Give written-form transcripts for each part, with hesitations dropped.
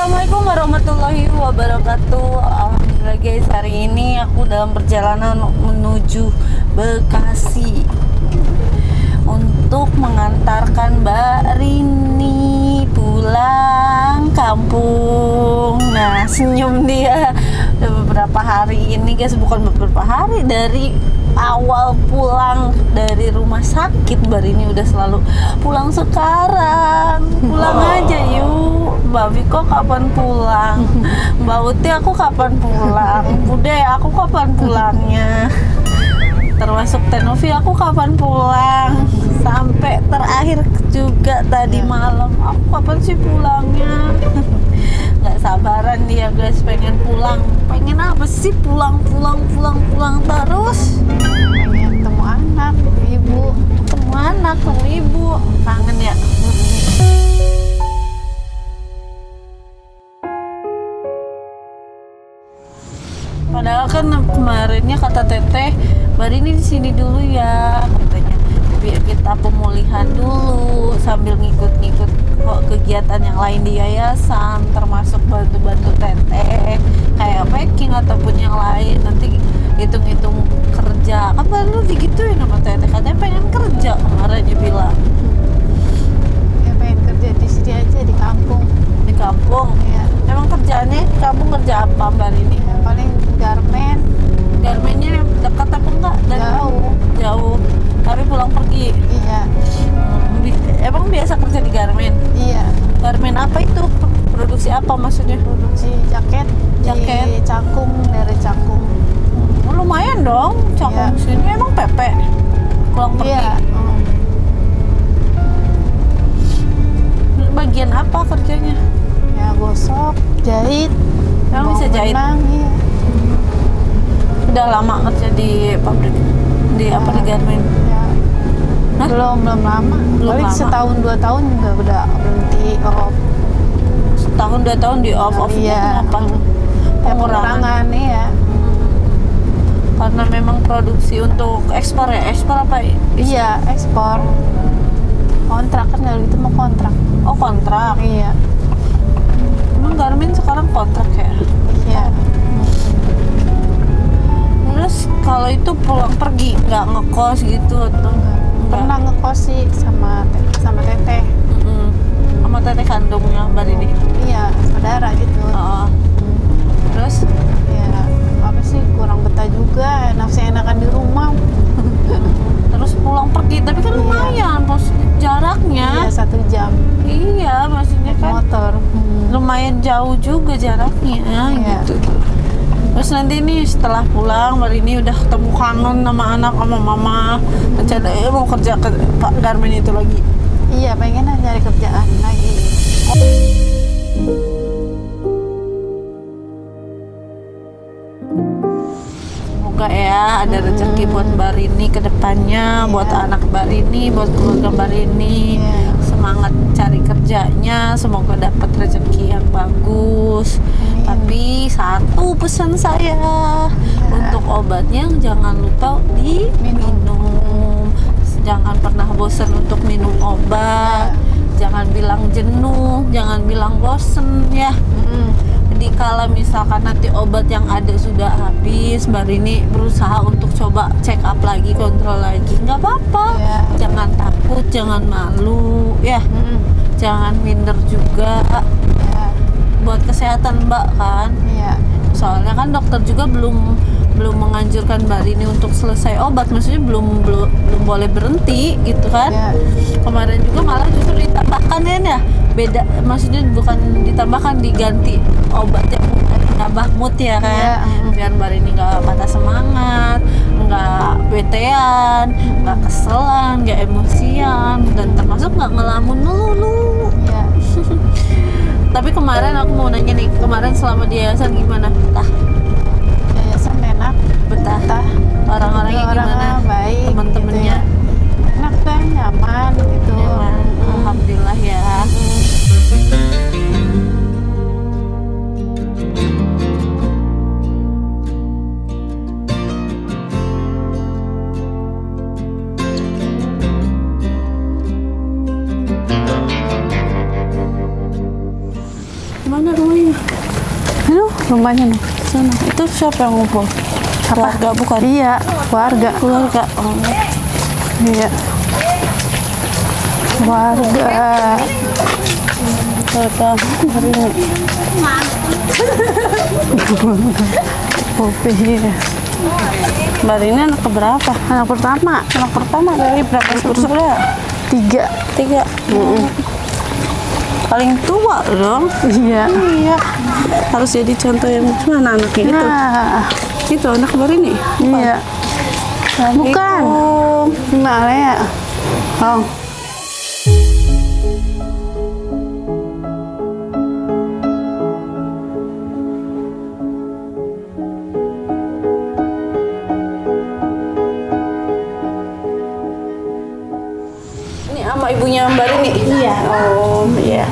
Assalamualaikum warahmatullahi wabarakatuh. Alhamdulillah guys, hari ini aku dalam perjalanan menuju Bekasi untuk mengantarkan Mbak Rini pulang kampung. Nah, senyum dia. Udah beberapa hari ini guys, bukan beberapa hari, dari awal pulang dari rumah sakit Mbak Rini udah selalu pulang sekarang, pulang aja yuk. Mbak Viko kapan pulang? Mbak Uti aku kapan pulang? Bude aku kapan pulangnya? Termasuk Tenovi aku kapan pulang? Sampai terakhir juga tadi malam, aku kapan sih pulangnya? Nggak sabaran dia guys, pengen pulang. Pengen apa sih? Pulang terus. Pengen ketemu anak, ibu. Ketemu anak, ketemu ibu. Kangen ya? Padahal kan kemarinnya kata Teteh, Mbak Rini di sini dulu ya katanya. Biar kita pemulihan dulu sambil ngikut-ngikut kok kegiatan yang lain di yayasan, termasuk bantu-bantu Teteh kayak packing ataupun yang lain. Nanti hitung-hitung kerja. Kan baru digituin sama Teteh, katanya pengen kerja kemarin dia bilang. Ya pengen kerja di sini aja di kampung. Di kampung? Ya. Emang kerjaannya di kampung kerja apa Mbak Rini? Ya, paling garmen. Garmennya dekat apa enggak? Jauh. Jauh. Tapi pulang pergi. Iya. Emang biasa kerja di garmen? Iya. Garmen apa itu? Produksi apa maksudnya? Produksi jaket. Jaket. Di Cakung, dari Cakung. Lumayan dong. Cakung Iya. sini emang pepe. Pulang pergi. Iya. Bagian apa kerjanya? Ya gosok, jahit. Emang bisa jahit? Benang, iya. Udah lama kerja di pabrik, di apa di garmen? Ya. Hah? Belum lama. Belum Paling lama. setahun 2 tahun juga udah berhenti off. Setahun 2 tahun di off Iya. kenapa? Ya, pengurangan ya. Karena memang produksi untuk ekspor ya, ekspor apa? Iya, ekspor. Kontrak kan kalau itu mau kontrak. Oh kontrak. Iya. Emang garmen sekarang kontrak ya? Iya. Terus kalau itu pulang pergi nggak ngekos gitu atau enggak? Pernah ngekos sih sama Teteh. Sama Teteh kandungnya Mbak Rini. Iya, saudara gitu. Oh. Terus Ya, apa sih kurang betah juga, nafsu enakan di rumah. terus pulang pergi, tapi kan lumayan pos jaraknya. Iya, 1 jam Iya, maksudnya kan motor. lumayan jauh juga jaraknya Iya. gitu. Terus nanti nih setelah pulang Mbak Rini udah ketemu kangen sama anak sama mama, rencana mau kerja ke Pak Garmen itu lagi. Iya, pengen nyari kerjaan lagi. Semoga ya ada rezeki buat Mbak Rini ke depannya, buat anak Mbak Rini, buat keluarga Mbak Rini. Iya. Semangat cari kerjanya, semoga dapat rezeki yang bagus. Tapi satu pesan saya, untuk obatnya jangan lupa diminum. Jangan pernah bosan untuk minum obat. Jangan bilang jenuh, jangan bilang bosen ya. Jadi kalau misalkan nanti obat yang ada sudah habis, Mbak Rini berusaha untuk coba check up lagi, kontrol lagi. Nggak apa-apa. Iya. Jangan takut, jangan malu ya. Jangan minder juga. Ya, Buat kesehatan Mbak kan. iya. Soalnya kan dokter juga belum menganjurkan Mbak Rini untuk selesai obat, maksudnya belum boleh berhenti gitu kan. Ya. Kemarin juga malah justru ditambahkan ya, beda, maksudnya bukan ditambahkan, diganti obatnya, nambah mood ya kan. Iya. Biar Mbak Rini nggak patah semangat, nggak betean, nggak keselan, nggak emosian, dan termasuk nggak ngelamun melulu. Iya. Tapi kemarin aku mau nanya nih, kemarin selama di yayasan gimana? Yayasan enak. Betah. Orang-orangnya gimana? Orangnya baik. Teman-temannya? Gitu ya. Enak kan, nyaman gitu. Nyaman. Alhamdulillah ya. Mana rumahnya? rumahnya nih. Sana. Itu siapa yang ngumpul? Keluarga bukan? Iya, warga. Keluarga. Oh. Iya. Warga. Keluarga hari ini. Kopi. Mbak Rini anak keberapa? Anak pertama. Anak pertama dari berapa bersaudara? 3. 3. Paling tua dong. Iya. Iya. Harus jadi contoh yang mana anaknya itu? Nah, Itu anak Mbak Rini? iya. Bukan. Gimana ya? Oh. Ini sama ibunya Mbak Rini? Iya. Oh, iya.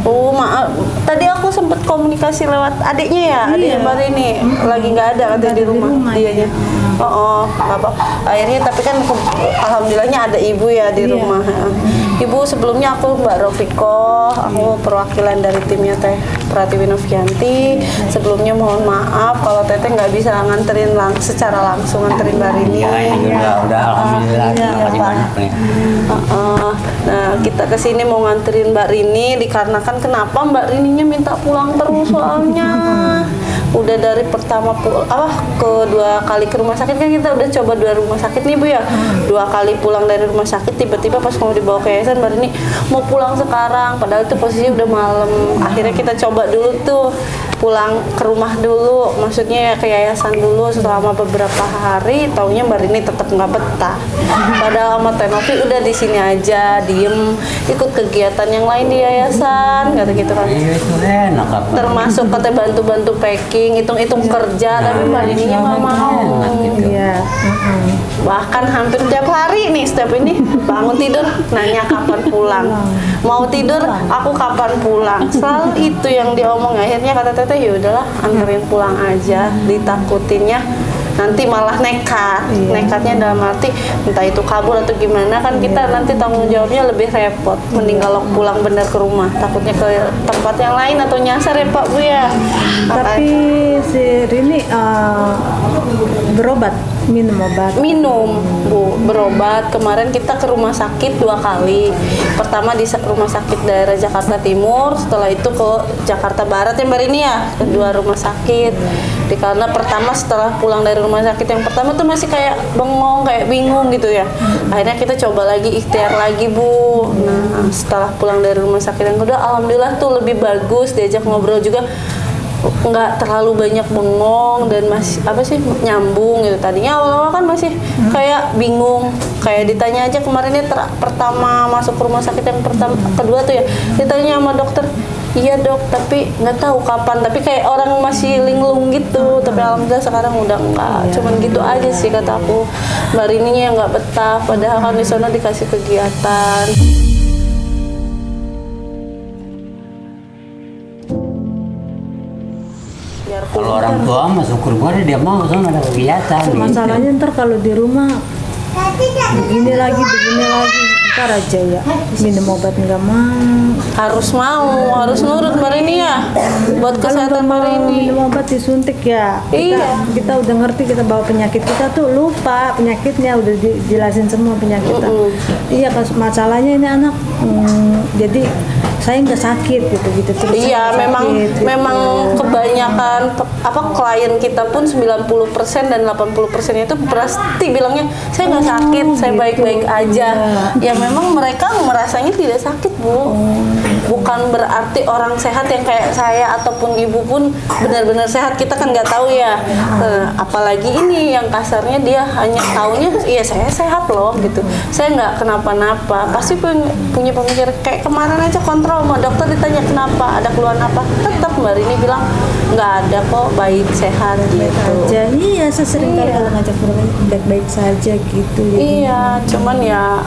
Oh, maaf. Tadi aku sempat komunikasi lewat adiknya ya, adiknya Mbak Rini. Lagi nggak ada katanya di rumah dianya. Oh, apa? Akhirnya tapi kan alhamdulillahnya ada ibu ya di rumah. Ibu sebelumnya aku Mbak Rofiko, aku perwakilan dari timnya Teh Pratiwi Novianti. Sebelumnya mohon maaf kalau Teteh nggak bisa nganterin secara langsung nganterin Mbak Rini. Ya, ini udah alhamdulillah. Terima kasih banyak nih. Nah, kita kesini mau nganterin Mbak Rini dikarenakan kenapa Mbak Rininya minta pulang terus soalnya. Udah dari pertama kedua kali ke rumah sakit kan kita udah coba 2 rumah sakit nih Bu ya. 2 kali pulang dari rumah sakit tiba-tiba pas mau dibawa ke yayasan Mbak Rini mau pulang sekarang padahal itu posisinya udah malam. Akhirnya kita coba dulu tuh pulang ke rumah dulu, maksudnya ke yayasan dulu selama beberapa hari. Taunya Mbak Rini tetap nggak betah. Padahal sama Teh Novi udah di sini aja, diem, ikut kegiatan yang lain di yayasan, kata gitu kan. Iya itu enak apa? Termasuk kata bantu-bantu packing, hitung-hitung kerja, tapi Mbak Rininya nggak mau. Iya. Bahkan hampir tiap hari nih setiap ini bangun tidur nanya kapan pulang, mau tidur aku kapan pulang, selalu itu yang diomong. Akhirnya kata Teteh ya udahlah anterin pulang aja, ditakutinnya nanti malah nekat. Nekatnya dalam arti entah itu kabur atau gimana kan kita nanti tanggung jawabnya lebih repot. Mending kalau pulang bener ke rumah, takutnya ke tempat yang lain atau nyasar ya Pak Bu ya. Tapi si Rini berobat, minum obat. Minum Bu, berobat. Kemarin kita ke rumah sakit 2 kali. Pertama di rumah sakit daerah Jakarta Timur, setelah itu ke Jakarta Barat ya Mbak Rini ya, kedua rumah sakit. Karena pertama setelah pulang dari rumah sakit yang pertama tuh masih kayak bengong, kayak bingung gitu ya. Akhirnya kita coba lagi ikhtiar lagi Bu. Nah, setelah pulang dari rumah sakit yang kedua alhamdulillah tuh lebih bagus, diajak ngobrol juga nggak terlalu banyak bengong dan masih nyambung gitu. Tadinya awal-awal kan masih kayak bingung, kayak ditanya aja kemarin dia pertama masuk ke rumah sakit yang kedua tuh ya, ditanya sama dokter, iya dok, tapi nggak tahu kapan, tapi kayak orang masih linglung gitu. Tapi alhamdulillah sekarang udah enggak, cuman gitu aja sih kata aku. Mbak Rininya yang nggak betah, padahal kan di sana dikasih kegiatan. Kalau orang tua mah syukur gua dia mau soalnya ada kegiatan. Masalahnya ntar kalau di rumah begini lagi, ntar aja ya minum obat nggak mau. Harus nurut Mbak Rini ya, buat kesehatan Mbak Rini. Minum obat disuntik ya. Kita udah ngerti, kita bawa penyakit kita tuh lupa penyakitnya, udah dijelasin semua penyakitnya. Iya, masalahnya ini anak jadi saya nggak sakit gitu terus. Iya, memang kebanyakan klien kita pun 90% dan 80% itu pasti bilangnya saya nggak sakit, saya baik-baik aja. Ya memang mereka merasanya tidak sakit Bu. Bukan berarti orang sehat yang kayak saya ataupun ibu pun benar-benar sehat, kita kan nggak tahu ya. Apalagi ini yang kasarnya dia hanya taunya iya saya sehat loh gitu, saya nggak kenapa-napa. Pasti punya pemikiran kayak kemarin aja kontrol sama dokter, ditanya kenapa, ada keluhan apa, tetap Mbak Rini bilang nggak ada kok, baik sehat gitu aja. Iya, sesering kali kalau ngajak baik-baik saja gitu. Iya, cuman ya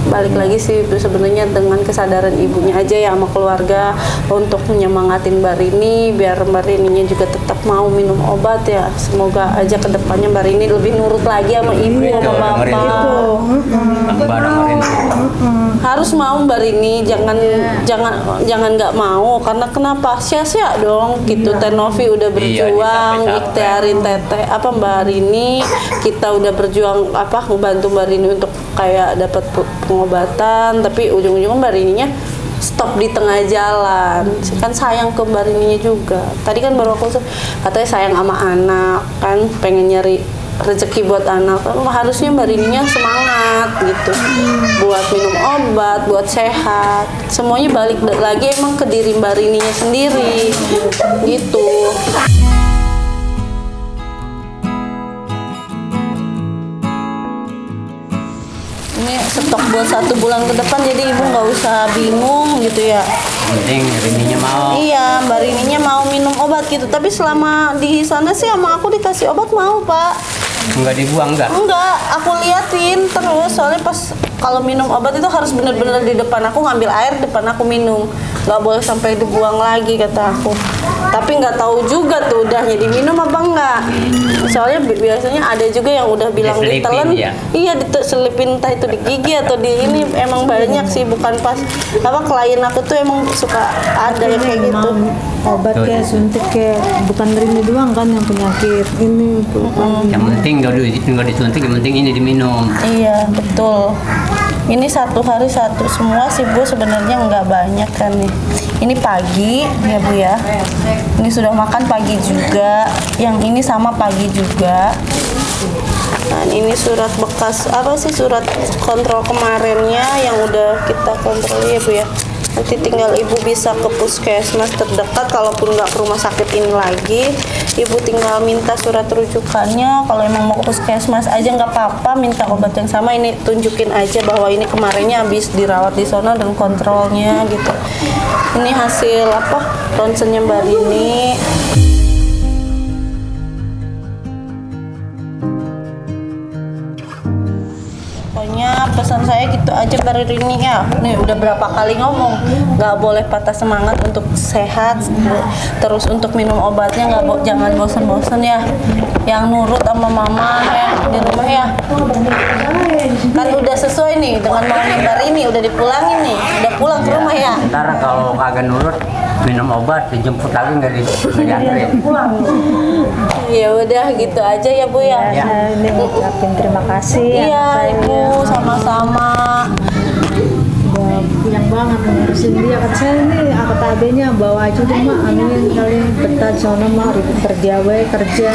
balik lagi sih itu sebenarnya dengan kesadaran ibunya aja ya sama keluarga untuk menyemangatin Mbak Rini biar Mbak Rininya juga tetap mau minum obat ya. Semoga aja kedepannya Mbak Rini lebih nurut lagi sama ibu sama bapak. Harus mau Mbak Rini, jangan nggak mau karena kenapa sia-sia dong gitu. Teh Novi udah berjuang ikhtiarin teteh apa Mbak Rini, kita udah berjuang apa ngebantu Mbak Rini untuk kayak dapat pengobatan, tapi ujung-ujungnya Mbak Rininya stop di tengah jalan. Kan sayang ke Mbak Rininya juga. Tadi kan baru aku katanya sayang sama anak kan, pengen nyari rezeki buat anak. Harusnya Mbak Rininya semangat gitu buat minum obat, buat sehat. Semuanya balik lagi emang ke diri Mbak Rininya sendiri gitu. Ini stok buat 1 bulan ke depan, jadi ibu nggak usah bingung gitu ya. Penting Rininya mau. Iya, Mbak Rininya mau minum obat gitu. Tapi selama di sana sih sama aku dikasih obat mau, Pak. Enggak dibuang enggak? Enggak, aku liatin terus. Soalnya pas kalau minum obat itu harus bener-bener di depan aku, ngambil air depan aku minum. Nggak boleh sampai dibuang lagi kata aku. Tapi nggak tahu juga tuh udahnya diminum apa enggak. Soalnya biasanya ada juga yang udah bilang ditelan. Ya? Iya, diselipin entah itu di gigi atau di ini. Emang banyak sih, bukan pas apa klien aku tuh emang suka ada yang kayak gitu. Obat kayak suntik kayak bukan Rini doang kan yang penyakit ini tuh. Yang penting nggak disuntik, yang penting ini diminum. Iya, betul. Ini 1 hari 1 semua sih Bu, sebenarnya nggak banyak kan nih. Ini pagi ya Bu ya. Ini sudah makan pagi juga. Yang ini sama pagi juga. Nah ini surat bekas apa sih, surat kontrol kemarinnya yang udah kita kontrol ya Bu ya. Nanti tinggal ibu bisa ke puskesmas terdekat, kalaupun nggak ke rumah sakit ini lagi, ibu tinggal minta surat rujukannya. Kalau emang mau ke puskesmas aja nggak apa-apa, minta obat yang sama. Ini tunjukin aja bahwa ini kemarinnya habis dirawat di sana dan kontrolnya gitu. Ini hasil apa ronsennya Mbak Rini. Pokoknya pesan saya gitu aja Mbak Rini ya. Nih udah berapa kali ngomong, nggak boleh patah semangat untuk sehat, terus untuk minum obatnya jangan bosan-bosan ya. Yang nurut sama mama ya di rumah ya. Kan udah sesuai nih dengan maunya Mbak Rini, udah dipulangin nih, udah pulang ke rumah ya. Ntar kalau kagak nurut minum obat dijemput lagi nggak dianterin. Ya udah gitu aja ya Bu ya. Ini ngucapin terima kasih. Iya Ibu, sama-sama. Udah bilang banget ngurusin dia, kata saya ini kata adanya bawa aja deh mak, amin kali betah di sana mah ribet kerja kerja.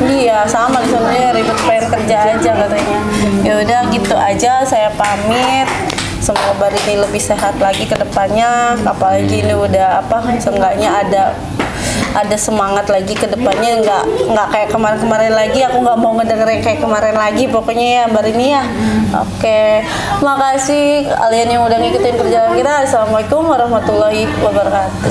Iya sama di sana ya, ribet pengen kerja aja katanya. Ya udah gitu aja, saya pamit. Semoga Mbak Rini lebih sehat lagi ke depannya. Apalagi ini udah apa, seenggaknya ada semangat lagi ke depannya, nggak kayak kemarin-kemarin lagi. Aku nggak mau ngedengerin kayak kemarin lagi pokoknya ya Mbak Rini ya. Oke, makasih kalian yang udah ngikutin perjalanan kita. Assalamualaikum warahmatullahi wabarakatuh.